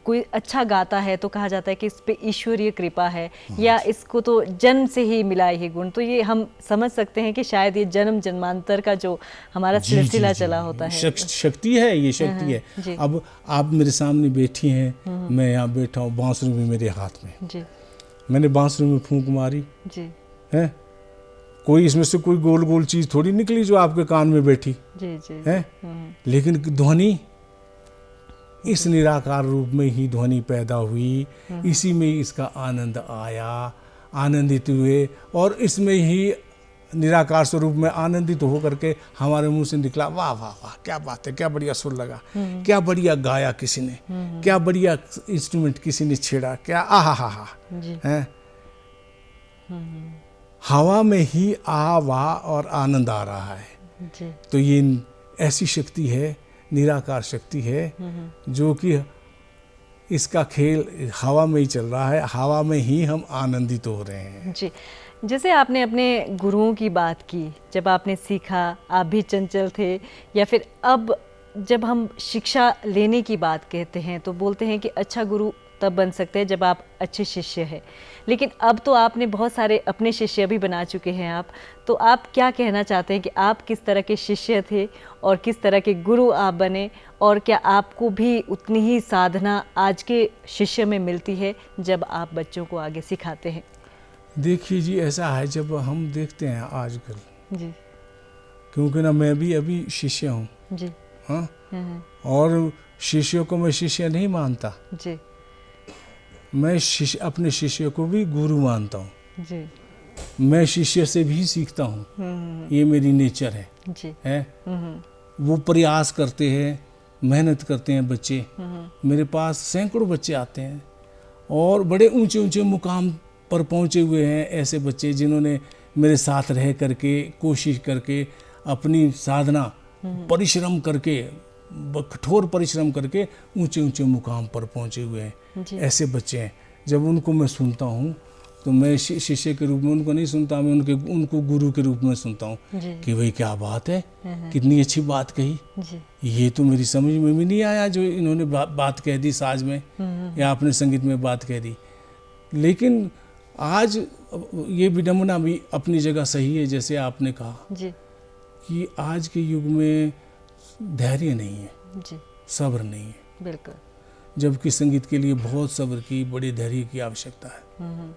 कोई अच्छा गाता है तो कहा जाता है कि इस पे ईश्वरीय कृपा है, या इसको तो जन्म से ही मिला ये गुण। तो ये हम समझ सकते हैं कि शायद ये जन्म जन्मांतर का जो हमारा सिलसिला चला होता है, शक्ति है, ये शक्ति है। अब आप मेरे सामने बैठी हैं, मैं यहाँ बैठा हूँ, बांसुरी भी मेरे हाथ में जी। मैंने बांसुरी में फूंक मारी जी, है, कोई इसमें से कोई गोल गोल चीज थोड़ी निकली जो आपके कान में बैठी जी जी है, लेकिन ध्वनि इस निराकार रूप में ही ध्वनि पैदा हुई, इसी में इसका आनंद आया, आनंदित हुए, और इसमें ही निराकार स्वरूप में आनंदित होकर के हमारे मुंह से निकला, वाह वाह वाह, क्या बात है, क्या बढ़िया सुर लगा, क्या बढ़िया गाया किसी ने, क्या बढ़िया इंस्ट्रूमेंट किसी ने छेड़ा, क्या आहा हा हा है। हवा में ही आ वाह और आनंद आ रहा है जी। तो ये ऐसी शक्ति है, निराकार शक्ति है, जो कि इसका खेल हवा में ही चल रहा है, हवा में ही हम आनंदित हो रहे हैं जी। जैसे आपने अपने गुरुओं की बात की, जब आपने सीखा, आप भी चंचल थे, या फिर अब जब हम शिक्षा लेने की बात कहते हैं तो बोलते हैं कि अच्छा गुरु तब बन सकते हैं जब आप अच्छे शिष्य हैं, लेकिन अब तो आपने बहुत सारे अपने शिष्य भी बना चुके हैं आप, तो आप क्या कहना चाहते हैं कि आप किस तरह के शिष्य थे और किस तरह के गुरु आप बने, और क्या आपको भी उतनी ही साधना आज के शिष्य में मिलती है जब आप बच्चों को आगे सिखाते हैं? देखिए जी, ऐसा है, जब हम देखते हैं आजकल जी, क्योंकि ना मैं भी अभी शिष्य हूँ जी, हाँ, और शिष्यों को मैं शिष्य नहीं मानता जी, मैं अपने शिष्य को भी गुरु मानता हूँ जी। मैं शिष्य से भी सीखता हूँ, ये मेरी नेचर है जी। है, वो प्रयास करते हैं, मेहनत करते हैं बच्चे, मेरे पास सैकड़ों बच्चे आते हैं और बड़े ऊंचे ऊंचे मुकाम पर पहुँचे हुए हैं, ऐसे बच्चे जिन्होंने मेरे साथ रह करके, कोशिश करके, अपनी साधना परिश्रम करके, कठोर परिश्रम करके ऊंचे ऊंचे मुकाम पर पहुंचे हुए हैं, ऐसे बच्चे हैं। जब उनको मैं सुनता हूँ तो मैं शिष्य के रूप में उनको नहीं सुनता, मैं उनको गुरु के रूप में सुनता हूँ कि भाई क्या बात है, कितनी अच्छी बात कही, ये तो मेरी समझ में भी नहीं आया जो इन्होंने बात कह दी साज में या अपने संगीत में बात कह दी। लेकिन आज ये विडंबना भी अपनी जगह सही है, जैसे आपने कहा कि आज के युग में धैर्य नहीं है जी, सब्र नहीं है बिल्कुल, जबकि संगीत के लिए बहुत सब्र की, बड़ी धैर्य की आवश्यकता है।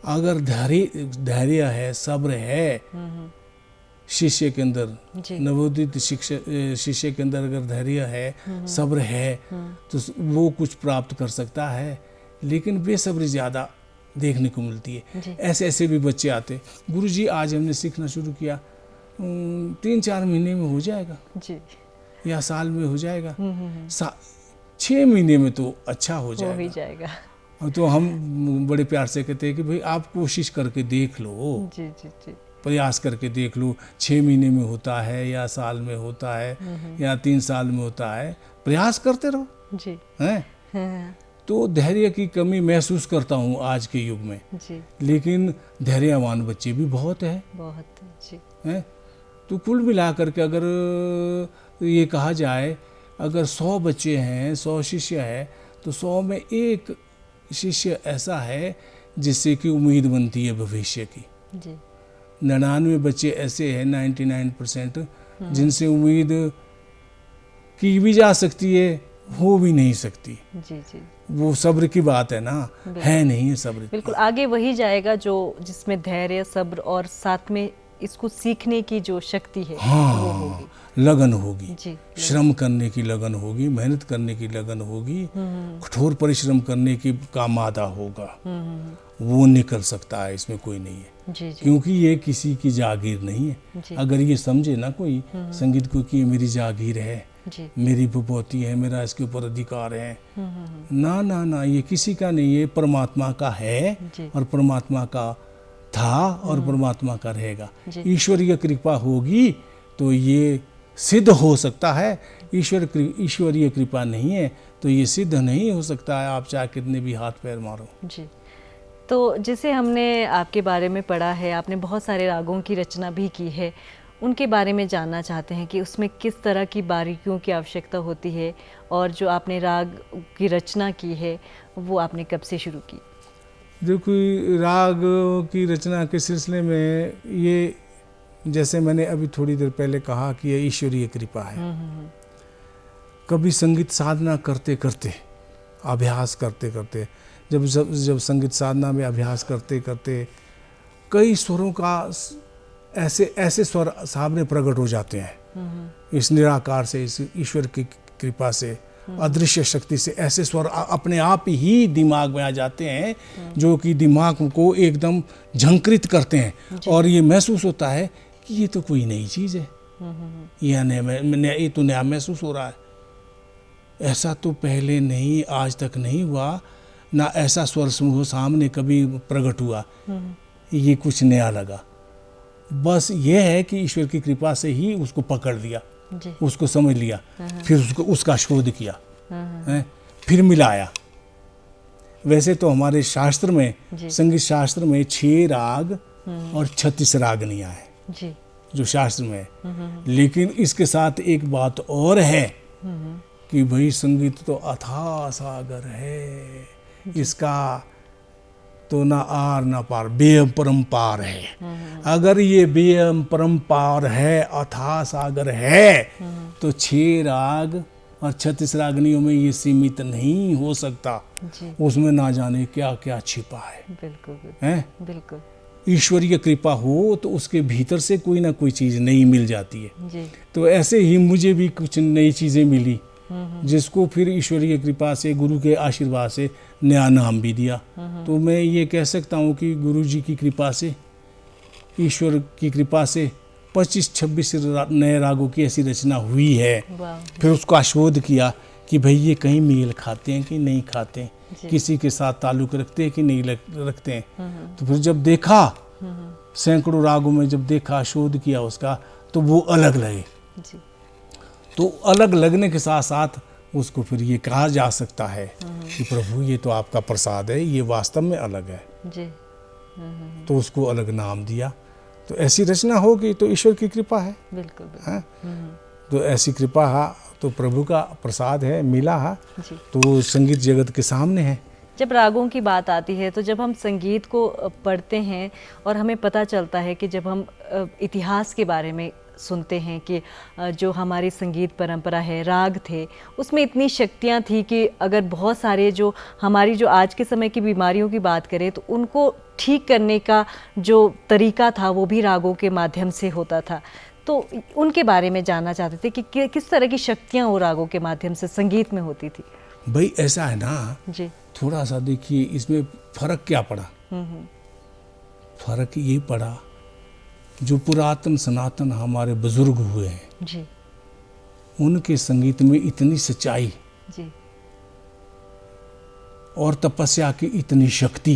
अगर धैर्य है, सब्र है, शिष्य के अंदर, जी। नवोदित शिष्य के अंदर अगर धैर्य है, सब्र है, तो वो कुछ प्राप्त कर सकता है। लेकिन बेसब्री ज़्यादा देखने को मिलती है। जी। ऐसे ऐसे भी बच्चे आते, गुरुजी आज हमने सीखना शुरू किया, 3-4 महीने में हो जाएगा जी। या साल में हो जाएगा, 6 महीने में तो अच्छा हो हो ही जाएगा। जाएगा। तो हम बड़े प्यार से कहते हैं कि भाई आप कोशिश करके देख लो, जी जी जी। प्रयास करके देख लो, 6 महीने में होता है या साल में होता है या 3 साल में होता है, प्रयास करते रहो। जी। हैं? तो धैर्य की कमी महसूस करता हूँ आज के युग में, जी। लेकिन धैर्यवान बच्चे भी बहुत हैं। बहुत। जी। हैं? तो कुल मिला करके अगर ये कहा जाए, अगर 100 बच्चे हैं, 100 शिष्य है, तो 100 में एक शिष्य ऐसा है जिससे कि उम्मीद बनती है भविष्य की। जी। 99 बच्चे ऐसे हैं, 99% जिनसे उम्मीद की भी जा सकती है, हो भी नहीं सकती। जी जी। वो सब्र की बात है ना, है नहीं है सब्र। बिल्कुल, आगे वही जाएगा जो जिसमें धैर्य, सब्र और साथ में इसको सीखने की जो शक्ति है वो होगी, हाँ, लगन होगी, जी। श्रम करने की लगन होगी, मेहनत करने की लगन होगी, कठोर परिश्रम करने की का मादा होगा, वो निकल सकता है, इसमें कोई नहीं है। जी जी। क्योंकि ये किसी की जागीर नहीं जी। है। अगर ये समझे ना कोई संगीत को कि ये मेरी जागीर है, जी। मेरी भूपौती है, मेरा इसके ऊपर अधिकार है, ना ना ना, ये किसी का नहीं है, परमात्मा का है जी। और परमात्मा का था और परमात्मा का रहेगा। जी। ईश्वरीय कृपा होगी तो ये सिद्ध हो सकता है, ईश्वरीय कृपा नहीं है तो ये सिद्ध नहीं हो सकता है, आप चाहे कितने भी हाथ पैर मारो। जी। तो जैसे हमने आपके बारे में पढ़ा है, आपने बहुत सारे रागों की रचना भी की है, उनके बारे में जानना चाहते हैं कि उसमें किस तरह की बारीकियों की आवश्यकता होती है, और जो आपने राग की रचना की है वो आपने कब से शुरू की? देखो, राग की रचना के सिलसिले में ये, जैसे मैंने अभी थोड़ी देर पहले कहा कि ये ईश्वरीय कृपा है। कभी संगीत साधना करते करते, अभ्यास करते करते, जब संगीत साधना में अभ्यास करते करते कई स्वरों का ऐसे स्वर सामने प्रकट हो जाते हैं, इस निराकार से, इस ईश्वर की कृपा से, अदृश्य शक्ति से ऐसे स्वर अपने आप ही दिमाग में आ जाते हैं जो कि दिमाग को एकदम झंकृत करते हैं, और ये महसूस होता है कि ये तो कोई नई चीज़ है, ये तो नया महसूस हो रहा है, ऐसा तो पहले नहीं, आज तक नहीं हुआ ना, ऐसा स्वर समूह सामने कभी प्रकट हुआ, ये कुछ नया लगा। बस ये है कि ईश्वर की कृपा से ही उसको पकड़ लिया, उसको समझ लिया, फिर उसका शोध किया, फिर मिलाया। वैसे तो हमारे शास्त्र में, संगीत शास्त्र में 6 राग और 36 रागनियाँ हैं जो शास्त्र में है, लेकिन इसके साथ एक बात और है कि भाई संगीत तो अथाह सागर है, इसका तो ना आर ना पार, बेअपरंपार है। अगर ये बेअपरंपार है, अथाह सागर है, तो 6 राग और 36 रागनियों में ये सीमित नहीं हो सकता, उसमें ना जाने क्या क्या छिपा है। बिल्कुल है? बिल्कुल। ईश्वरीय कृपा हो तो उसके भीतर से कोई ना कोई चीज़ नई मिल जाती है। जी। तो ऐसे ही मुझे भी कुछ नई चीज़ें मिली, जिसको फिर ईश्वरीय कृपा से, गुरु के आशीर्वाद से नया नाम भी दिया। तो मैं ये कह सकता हूँ कि गुरु जी की कृपा से, ईश्वर की कृपा से 25-26 नए रागों की ऐसी रचना हुई है। फिर उसका शोध किया कि भाई ये कहीं मेल खाते हैं कि नहीं खाते हैं, किसी के साथ ताल्लुक़ रखते हैं कि नहीं रखते हैं। तो फिर जब देखा, सैकड़ों रागों में जब देखा, शोध किया उसका, तो वो अलग लगे। तो अलग लगने के साथ साथ उसको फिर ये कहा जा सकता है कि प्रभु ये तो आपका प्रसाद है, ये वास्तव में अलग है जी। तो उसको अलग नाम दिया। तो ऐसी रचना होगी तो ईश्वर की कृपा है। बिल्कुल, है? तो ऐसी कृपा है तो प्रभु का प्रसाद है, मिला है, तो संगीत जगत के सामने है। जब रागों की बात आती है तो जब हम संगीत को पढ़ते हैं और हमें पता चलता है कि जब हम इतिहास के बारे में सुनते हैं कि जो हमारी संगीत परंपरा है, राग थे, उसमें इतनी शक्तियाँ थी कि अगर बहुत सारे जो हमारी जो आज के समय की बीमारियों की बात करें तो उनको ठीक करने का जो तरीका था वो भी रागों के माध्यम से होता था। तो उनके बारे में जानना चाहते थे कि किस तरह की शक्तियाँ वो रागों के माध्यम से संगीत में होती थी। भाई ऐसा है ना जी। थोड़ा सा देखिए इसमें फर्क क्या पड़ा। फर्क ये पड़ा जो पुरातन सनातन हमारे बुजुर्ग हुए हैं जी। उनके संगीत में इतनी सच्चाई जी। और तपस्या की इतनी शक्ति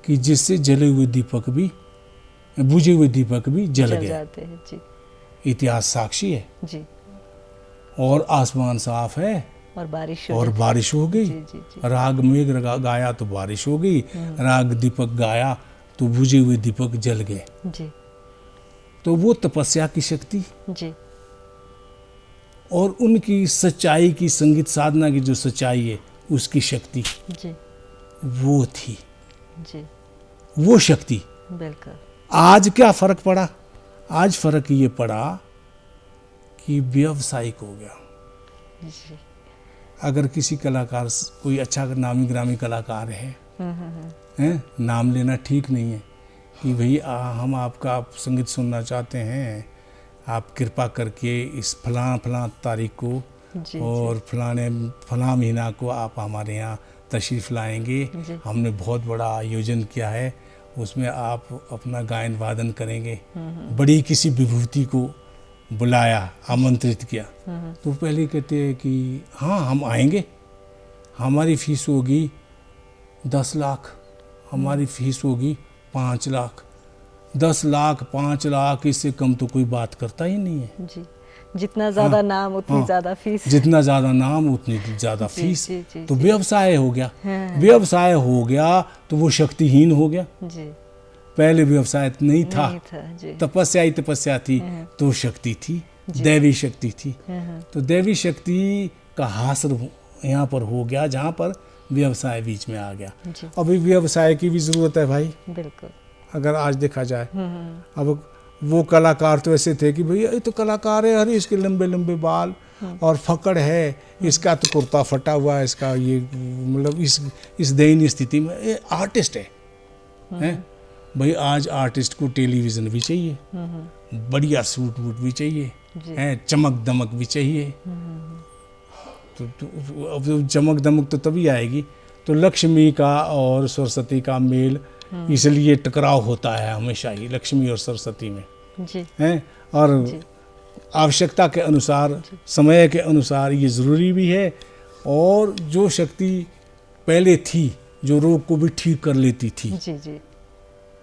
कि जिससे जले हुए दीपक भी बुझे हुए दीपक भी जल गए जाते हैं। जी। इतिहास साक्षी है। जी। और आसमान साफ है और बारिश हो गई। जी, जी, जी। राग मेघ गाया तो बारिश हो गई, राग दीपक गाया तो बुझे हुए दीपक जल गए। जी। तो वो तपस्या की शक्ति जी। और उनकी सच्चाई की संगीत साधना की जो सच्चाई है उसकी शक्ति जी। वो थी। जी। वो शक्ति। बिल्कुल। आज क्या फर्क पड़ा? आज फर्क ये पड़ा कि व्यावसायिक हो गया। जी। अगर किसी कलाकार कोई अच्छा नामी ग्रामी कलाकार है नाम लेना ठीक नहीं है कि भाई हम आपका संगीत सुनना चाहते हैं, आप कृपा करके इस फलां तारीख को जी, और फलां महीना को आप हमारे यहाँ तशरीफ़ लाएंगे, हमने बहुत बड़ा आयोजन किया है, उसमें आप अपना गायन वादन करेंगे। बड़ी किसी विभूति को बुलाया, आमंत्रित किया, तो पहले कहते हैं कि हाँ हम आएंगे, हमारी फीस होगी 10 लाख, हमारी फीस होगी 5 लाख। 10 लाख 5 लाख इससे कम तो कोई बात करता ही नहीं है। जी। जितना ज़्यादा नाम उतनी ज़्यादा फीस। जितना ज़्यादा नाम उतनी ज़्यादा फीस। जी, जी, तो जी। व्यवसाय हो गया। व्यवसाय हो गया तो वो शक्तिहीन हो गया। जी। पहले व्यवसाय नहीं था, जी। तपस्या ही तपस्या थी तो शक्ति थी, दैवी शक्ति थी। तो दैवी शक्ति का हासिल यहाँ पर हो गया जहाँ पर व्यवसाय बीच में आ गया। अभी व्यवसाय की भी जरूरत है भाई। बिल्कुल। अगर आज देखा जाए अब वो कलाकार तो ऐसे थे कि भैया ये तो कलाकार है, अरे इसके लंबे लंबे बाल और फकड़ है, इसका तो कुर्ता फटा हुआ है, इसका ये मतलब इस दयनीय स्थिति में ये आर्टिस्ट है। भाई आज आर्टिस्ट को टेलीविज़न भी चाहिए, बढ़िया सूट वूट भी चाहिए, हैं चमक दमक भी चाहिए। तो अब चमक दमक तो तभी आएगी तो लक्ष्मी का और सरस्वती का मेल, इसलिए टकराव होता है हमेशा ही लक्ष्मी और सरस्वती में। जी। हैं और आवश्यकता के अनुसार, समय के अनुसार ये ज़रूरी भी है। और जो शक्ति पहले थी जो रोग को भी ठीक कर लेती थी, जी, जी।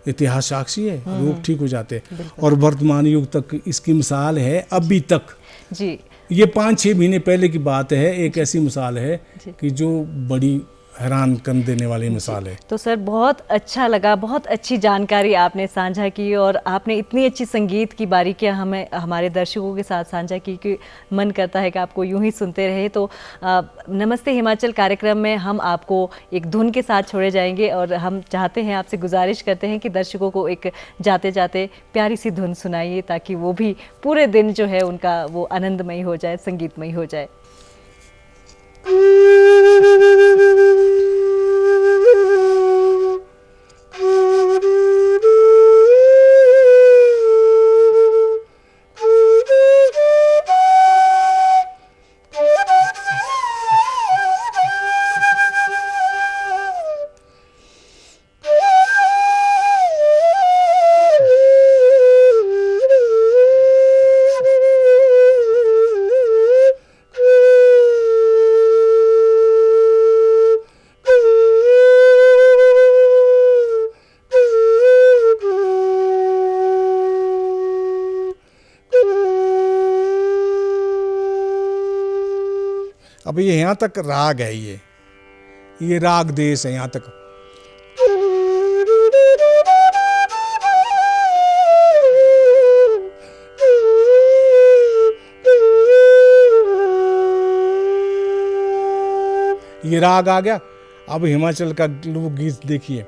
इतिहास साक्षी है, रोग ठीक हो जाते हैं। और वर्तमान युग तक इसकी मिसाल है अभी तक। जी। ये 5-6 महीने पहले की बात है, एक ऐसी मिसाल है कि जो बड़ी हैरान कर देने वाली मिसाल है। तो सर बहुत अच्छा लगा, बहुत अच्छी जानकारी आपने साझा की और आपने इतनी अच्छी संगीत की बारीकियां हमें हमारे दर्शकों के साथ साझा की कि मन करता है कि आपको यूं ही सुनते रहे। तो नमस्ते हिमाचल कार्यक्रम में हम आपको एक धुन के साथ छोड़े जाएंगे और हम चाहते हैं, आपसे गुजारिश करते हैं कि दर्शकों को एक जाते जाते प्यारी सी धुन सुनाइए ताकि वो भी पूरे दिन जो है उनका वो आनंदमयी हो जाए, संगीतमयी हो जाए। अब ये यहाँ तक राग है, ये राग देश है यहाँ तक। ये राग आ गया। अब हिमाचल का लोकगीत देखिए,